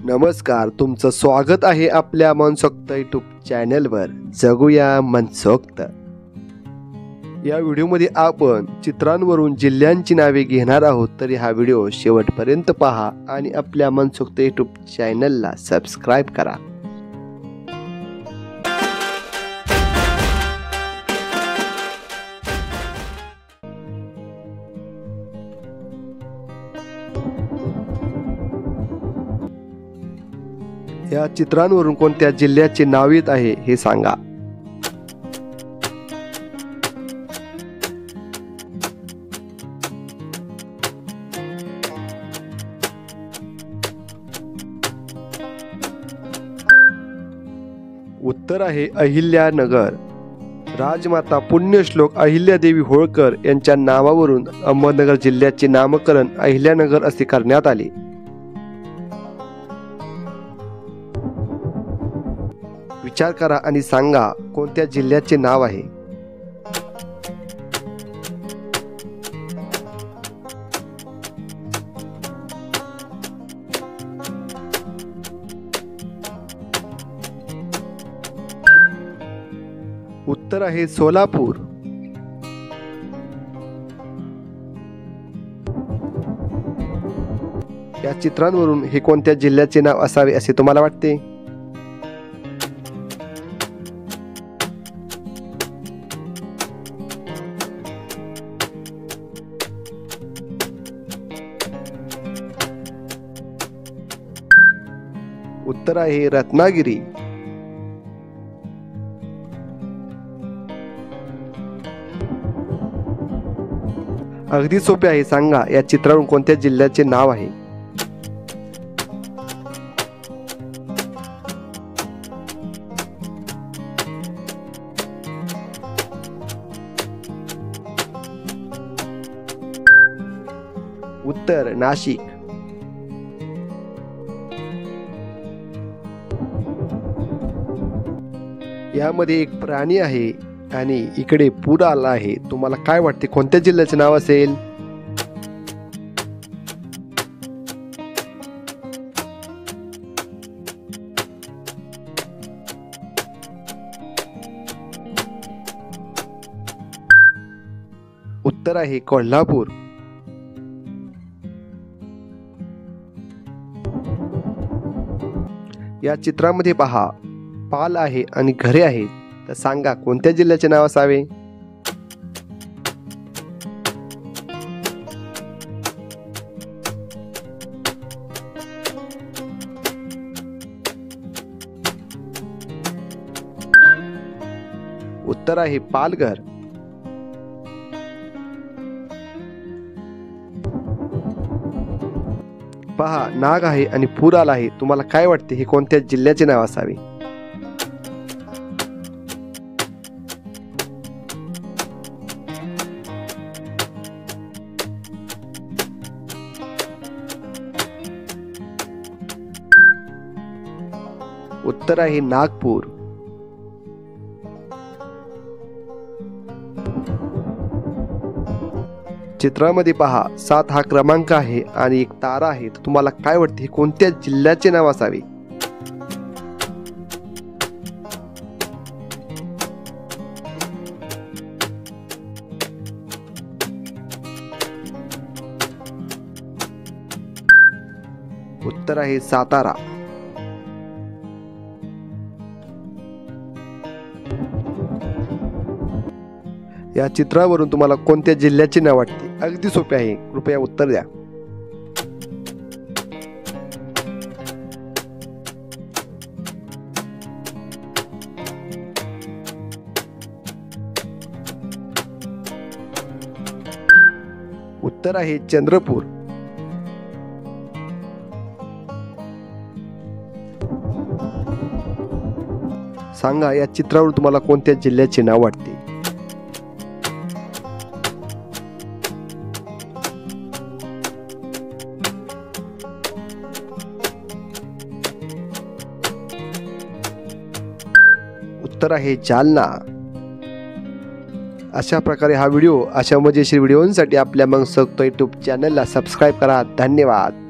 नमस्कार, तुमचं स्वागत आहे आपल्या मनसोक्त यूट्यूब चॅनलवर. जगूया मनसोक्त. या व्हिडिओमध्ये आपण चित्रांवरून जिल्ह्यांची नावे घेणार आहोत, तरी हा व्हिडिओ शेवटपर्यंत पहा आणि आपल्या मनसोक्त यूट्यूब चॅनलला सबस्क्राईब करा. या चित्रांवरून कोणत्या जिल्ह्याचे नाव येत आहे हे सांगा. उत्तर आहे अहिल्यानगर. राजमाता पुण्यश्लोक अहिल्यादेवी होळकर यांच्या नावावरून अहमदनगर जिल्ह्याचे नामकरण अहिल्यानगर असे करण्यात आले. विचार करा आणि सांगा कोणत्या जिल्ह्याचे नाव आहे. उत्तर आहे सोलापूर. या चित्रांवरून हे कोणत्या जिल्ह्याचे नाव असावे असे तुम्हाला वाटते? उत्तर आहे रत्नागिरी. अगदी सोपे आहे, सांगा या चित्रावरून कोणत्या जिल्ह्याचे नाव आहे. उत्तर नाशिक. यामध्ये एक प्राणी आहे आणि इकडे पूर आला आहे. तुम्हाला काय वाटते कोणत्या जिल्ह्याचे नाव असेल? उत्तर आहे कोल्हापूर. या चित्रामध्ये पहा, पाल आहे आणि घरे आहेत. तर सांगा कोणत्या जिल्ह्याचे नाव असावे. उत्तर आहे पालघर. पहा, नाग आहे आणि पूर आला आहे. तुम्हाला काय वाटते हे कोणत्या जिल्ह्याचे नाव असावे? उत्तर आहे नागपूर. चित्रामध्ये पहा, 7 हा क्रमांक आहे आणि एक तारा आहे. तर तुम्हाला काय वाटते कोणत्या जिल्ह्याचे नाव असावे? उत्तर आहे सातारा. या चित्रावरून तुम्हाला कोणत्या जिल्ह्याचे नाव वाटते? अगदी सोपे आहे, कृपया उत्तर द्या. उत्तर आहे चंद्रपूर. सांगा या चित्रावरून तुम्हाला कोणत्या जिल्ह्याचे नाव वाटते? उत्तर आहे जालना. अशा प्रकारे हा व्हिडिओ, अशा मजेशीर व्हिडिओंसाठी आपल्या मनसोक्त यूट्यूब चॅनलला सबस्क्राईब करा. धन्यवाद.